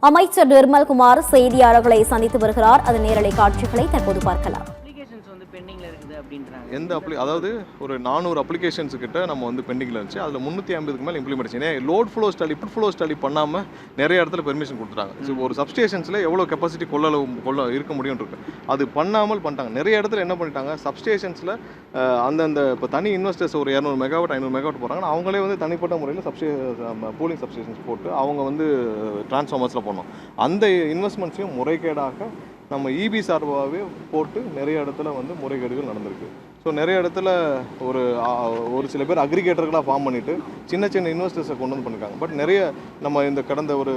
அமைச்சர் நிர்மல்குமார் செய்தியாளர்களை சந்தித்து வருகிறார். அதன் நேரலை காட்சிகளை தற்போது பார்க்கலாம். எந்த அதாவது ஒரு 400 அப்ளிகேஷன்ஸ் கிட்ட நம்ம வந்து பெண்டிங்கில் இருந்துச்சு. அதில் 350க்கு மேலே implementation. Load flow study input flow study பண்ணாமல் நிறைய இடத்துல பெர்மிஷன் கொடுத்துட்டாங்க. ஸோ ஒரு சப்ஸ்டேஷன்ஸில் எவ்வளோ கெப்பாசிட்டி கொள்ள இருக்க முடியும் இருக்கு, அது பண்ணாமல் பண்ணிட்டாங்க. நிறைய இடத்துல என்ன பண்ணிட்டாங்க, சப்ஸ்டேஷன்ஸில் அந்தந்த இப்போ தனி இன்வெஸ்டர்ஸ் ஒரு 200 மெகாவாட் 500 மெகாவாட் போகிறாங்கன்னா அவங்களே வந்து தனிப்பட்ட முறையில் பூலிங் சப்ஸ்டேஷன்ஸ் போட்டு அவங்க வந்து டிரான்ஸ்ஃபார்மர்ஸில் பண்ணோம். அந்த இன்வெஸ்ட்மெண்ட்ஸையும் முறைகேடாக நம்ம இபி சார்பாகவே போட்டு நிறைய இடத்துல வந்து முறைகேடுகள் நடந்திருக்கு. ஸோ நிறைய இடத்துல ஒரு சில பேர் அக்ரிகேட்டர்களாக ஃபார்ம் பண்ணிவிட்டு சின்ன சின்ன இன்வெஸ்டர்ஸை கொண்டு வந்து பண்ணியிருக்காங்க. பட் நிறைய நம்ம இந்த கடந்த ஒரு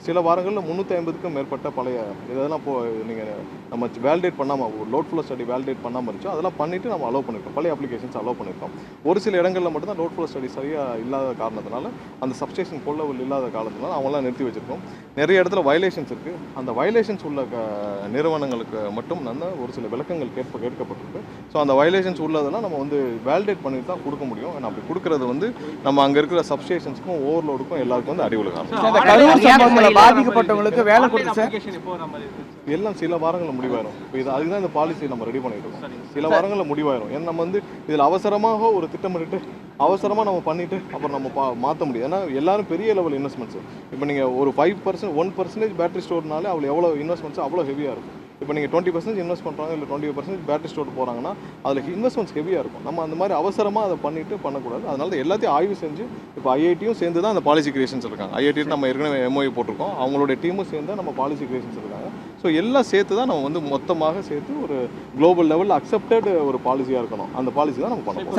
சில வாரங்களில் 350க்கும் மேற்பட்ட பழைய இதெல்லாம் நீங்கள் நம்ம வேலிடேட் பண்ணாமல் லோட் ஃப்ளோ ஸ்டடி வேலிடேட் பண்ணாமல் இருந்துச்சோ அதெல்லாம் பண்ணிவிட்டு நம்ம அலோவ் பண்ணியிருக்கோம். பழைய அப்ளிகேஷன்ஸ் அலோவ் பண்ணியிருக்கோம். ஒரு சில இடங்களில் மட்டும்தான் லோட் ஃப்ளோ ஸ்டடி சரியாக இல்லாத காரணத்தினால அந்த சப்ஸ்டேஷன் கொள்ளவில் இல்லாத காலத்தினால அவங்களாம் நிறுத்தி வச்சுருக்கோம். நிறைய இடத்துல வயலேஷன்ஸ் இருக்குது. அந்த வயலேஷன்ஸ் உள்ள நிறுவனங்களுக்கு மட்டும் ஒரு சில விளக்கங்கள் கேட்கப்பட்டிருக்கு. ஸோ அந்த வயலேஷன்ஸ் உள்ளதெல்லாம் நம்ம வந்து வேலிடேட் பண்ணிட்டு தான் கொடுக்க முடியும். ஏன்னா அப்படி கொடுக்கறது வந்து நம்ம அங்கே இருக்கிற சப்ஸ்டேஷன்ஸ்க்கும் ஓவர்லோடுக்கும் எல்லாருக்கும் வந்து அடிவுல காரணம். பாதிக்கப்பட்டவங்களுக்கு வேலை கொடுத்து எல்லாம் சில வாரங்களில் முடிவாயிரும். இப்போ அதுதான் இந்த பாலிசி நம்ம ரெடி பண்ணிட்டு இருக்கோம். சில வாரங்களில் முடிவாயிரும். ஏன்னா நம்ம வந்து இதில் அவசரமாக ஒரு திட்டமிட்டு அவசரமாக நம்ம பண்ணிவிட்டு அப்புறம் நம்ம மாற்ற முடியும். ஏன்னா எல்லாரும் பெரிய லெவல் இன்வெஸ்ட்மெண்ட்ஸ். இப்போ நீங்கள் ஒரு 5% 1% பேட்டரி ஸ்டோர்னாலே அவ்வளோ எவ்வளோ இன்வெஸ்ட்மெண்ட்ஸ் அவ்வளோ ஹெவியாக இருக்கும். இப்போ நீங்கள் 20% இன்வெஸ்ட் பண்ணுறாங்க, இல்லை 20% பேட்டரி ஸ்டோர் போகிறாங்கன்னா அதில் இன்வெஸ்ட்மெண்ட்ஸ் ஹெவியாக இருக்கும். நம்ம அந்த மாதிரி அவசரமாக அதை பண்ணிவிட்டு பண்ணக்கூடாது. அதனால எல்லாத்தையும் ஆய்வு செஞ்சு இப்போ ஐஐடியும் சேர்ந்து தான் அந்த பாலிசி கிரியேஷன்ஸ் இருக்காங்க. ஐஐடி நம்ம ஏற்கனவே எம்ஓஇ போட்டிருக்கோம். அவங்களுடைய டீமும் சேர்ந்து நம்ம பாலிசி கிரியேஷன்ஸ் இருக்காங்க. ஸோ எல்லாம் சேர்த்து தான் நம்ம வந்து மொத்தமாக சேர்த்து ஒரு குளோபல் லெவலில் அக்செப்டட் ஒரு பாலிசியாக இருக்கணும். அந்த பாலிசி தான் நம்ம பண்ணணும்.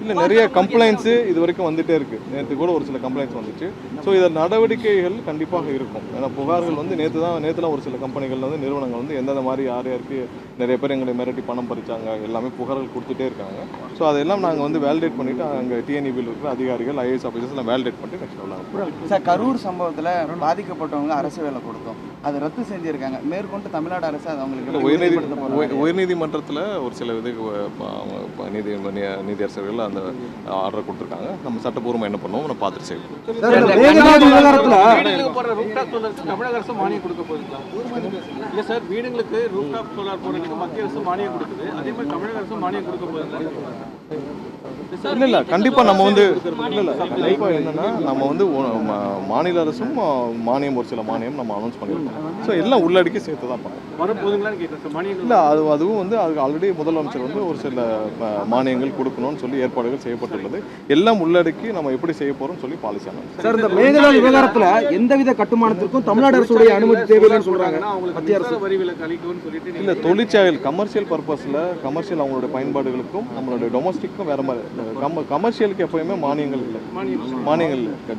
இல்லை, நிறைய கம்ப்ளைண்ட்ஸு இது வரைக்கும் வந்துகிட்டே இருக்குது. நேற்று கூட ஒரு சில கம்ப்ளைண்ட்ஸ் வந்துச்சு. ஸோ இதில் நடவடிக்கைகள் கண்டிப்பாக இருக்கும். ஏன்னா புகார்கள் வந்து நேற்றுலாம் ஒரு சில கம்பெனிகள் வந்து நிறுவனங்கள் வந்து எந்தெந்த மாதிரி யாருக்கு நிறைய பேர் எங்களை மிரட்டி பணம் பறிச்சாங்க எல்லாமே புகார்கள் கொடுத்துட்டே இருக்காங்க. ஸோ அதெல்லாம் நாங்கள் வந்து வேலிடேட் பண்ணிவிட்டு அங்கே டிஎன்இபியில் இருக்கிற அதிகாரிகள் ஐஏஎஸ் ஆஃபீஸர்ஸ் எல்லாம் வேலிடேட் பண்ணிட்டு நெக்ஸ்ட் சொல்லலாம். சார், கரூர் சம்பவத்தில் பாதிக்கப்பட்டவங்க அரசு வேலை கொடுத்தோம், அது ரத்து செஞ்சுருக்காங்க. மேற்கொண்டு தமிழ்நாடு அரசு அது அவங்களுக்கு உயர்நீதிமன்றத்தில் ஒரு சில நீதியரசர்கள் அந்த ஆர்டர் கொடுத்துருக்காங்க. நம்ம சட்டப்பூர்வமாக என்ன பண்ணுவோம் நம்ம பார்த்துட்டு செய்வோம். தமிழக அரசு மானியம் கொடுக்க போகுதுங்களா? இல்லை சார், வீடுங்களுக்கு ரூஃப்டாப் சோலார் போடுறதுக்கு மத்திய அரசு மானியம் கொடுக்குது. அதே மாதிரி தமிழக அரசு மானியம் கொடுக்க போகுதுங்களா? இல்லை கண்டிப்பாக நம்ம வந்து கண்டிப்பாக என்னென்னா நம்ம வந்து மாநில அரசும் மானியம் ஒரு சில மானியம் நம்ம அனௌன்ஸ் பண்ணியிருக்கோம். ஸோ எல்லாம் உள்ளடக்கி சேர்த்து தான் பண்ணுவோம். வரப்போகுதுங்களான்னு கேட்குறேன். மானியம் இல்லை, அதுவும் வந்து அதுக்கு ஆல்ரெடி முதலமைச்சர் வந்து ஒரு சில மானியங்கள் கொடுக்கணும்னு சொல்லி ஏற்பாடுகள் செய்யப்பட்டுள்ளது. எல்லாம் உள்ளடக்கி நம்ம எப்படி செய்ய போகிறோம்னு சொல்லி பாலிசி ஆனோம். சார், இந்த மேகதாது விவகாரத்தில் எந்தவித கட்டுமானத்திற்கும் தமிழ்நாடு அரசுடைய அனுமதி தேவையில்லைன்னு சொல்கிறாங்க. மத்திய அரசு வரி விலக்கு அளிக்கும்னு சொல்லிட்டு இல்லை, தொழிற்சாலை கமர்ஷியல் பர்பஸில் கமர்ஷியல் அவங்களோட பயன்பாடுகளுக்கும் நம்மளோட டொமஸ்டிக்கும் வேறு மாதிரி. கமர்ஷியலுக்கு எப்போயுமே மானியங்கள் இல்லை.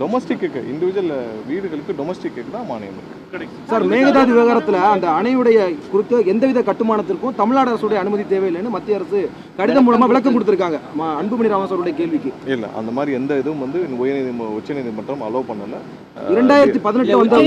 டொமஸ்டிக்கு இண்டிவிஜுவல் வீடுகளுக்கு டொமஸ்டிக்கு தான் மானியம் இருக்குது. சார், மேகதாது விவகாரத்தில் அந்த அணையுடைய குறித்து எந்தவித கட்டுமானத்திற்கும் தமிழ்நாடு அரசுடைய அனுமதி தேவையில்லைன்னு மத்திய அரசு கடிதம் மூலமாக விளக்கம் கொடுத்திருக்காங்க. அன்புமணி ராமசாமியுடைய கேள்விக்கு இல்லை, அந்த மாதிரி எந்த இதுவும் வந்து உச்சநீதிமன்றம் அலோவ் பண்ணல. 2018 வந்து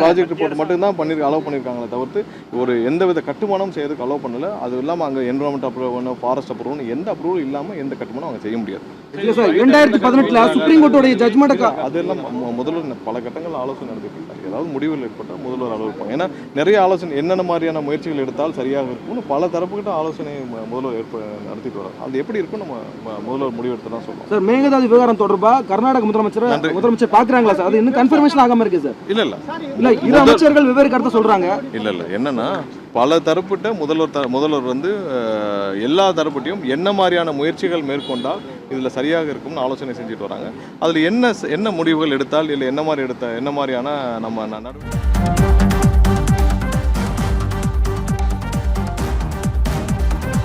ப்ராஜெக்ட் ரிப்போர்ட் மட்டும் தான் அலோவ் பண்ணியிருக்காங்களே தவிர்த்து ஒரு எந்தவித கட்டுமானம் செய்யறதுக்கு அலோவ் பண்ணல. அது இல்லாமல் அங்கே என்விரான்மெண்ட் அப்ரூவல், ஃபாரஸ்ட் அப்ரூவல், எந்த அப்ரூவல் இல்லாமல் எந்த கட்டுமானம் அவங்க செய்ய முடியாது. 2018 சுப்ரீம் கோர்ட்டோடைய ஜட்மெண்ட் அதெல்லாம் முதல்வர் பல கட்டங்கள் ஆலோசனை நடத்திட்டு இருக்காங்க. ஏதாவது முடிவுகள் ஏற்பட்டால் முதல்வர் அலுவலகம். ஏன்னா நிறைய ஆலோசனை என்னென்ன மாதிரியான முயற்சிகள் எடுத்தால் சரியாக இருக்கும்னு பல தரப்புக்கிட்ட ஆலோசனை முதல்வர் நடத்திட்டு வராங்க. அது எப்படி இருக்கும் நம்ம முதல்வர் முடிவெடுத்து தான் சொல்லுவோம். சார், மேகதாது விவகாரம் தொடர்பாக கர்நாடக முதலமைச்சர் பாக்குறாங்களா சார்? அது இன்னும் கன்ஃபர்மேஷன் ஆகாம இருக்கு சார். இல்ல இரு அமைச்சர்கள் வெவ்வேறு கருத்தை சொல்றாங்க. இல்ல என்னன்னா பல தரப்பிட்ட முதல்வர் வந்து எல்லா தரப்பிட்டையும் என்ன மாதிரியான முயற்சிகள் மேற்கொண்டால் இதில் சரியாக இருக்கும்னு ஆலோசனை செஞ்சுட்டு வராங்க. அதில் என்ன முடிவுகள் எடுத்தால் இல்லை என்ன மாதிரியான நம்ம